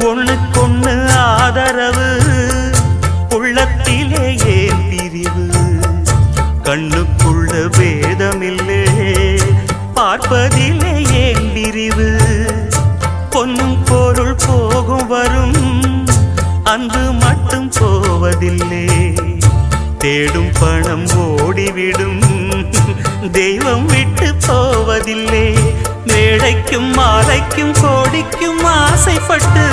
ஒண்ணுக்கொண்ணு ஆதரவு உள்ளத்திலே ஏன் பிரிவு கண்ணுக்குள்ள வேதமில்லே பார்ப்பதிலே ஏன் பிரிவு பொன்னும் பொருள் போகும் வரும் அன்பு மட்டும் போவதில்லை தேடும் பணம் ஓடிவிடும் தெய்வம் விட்டு போவதில்லை மேடைக்கும் மாலைக்கும் கோடிக்கும் ஆசைப்பட்டு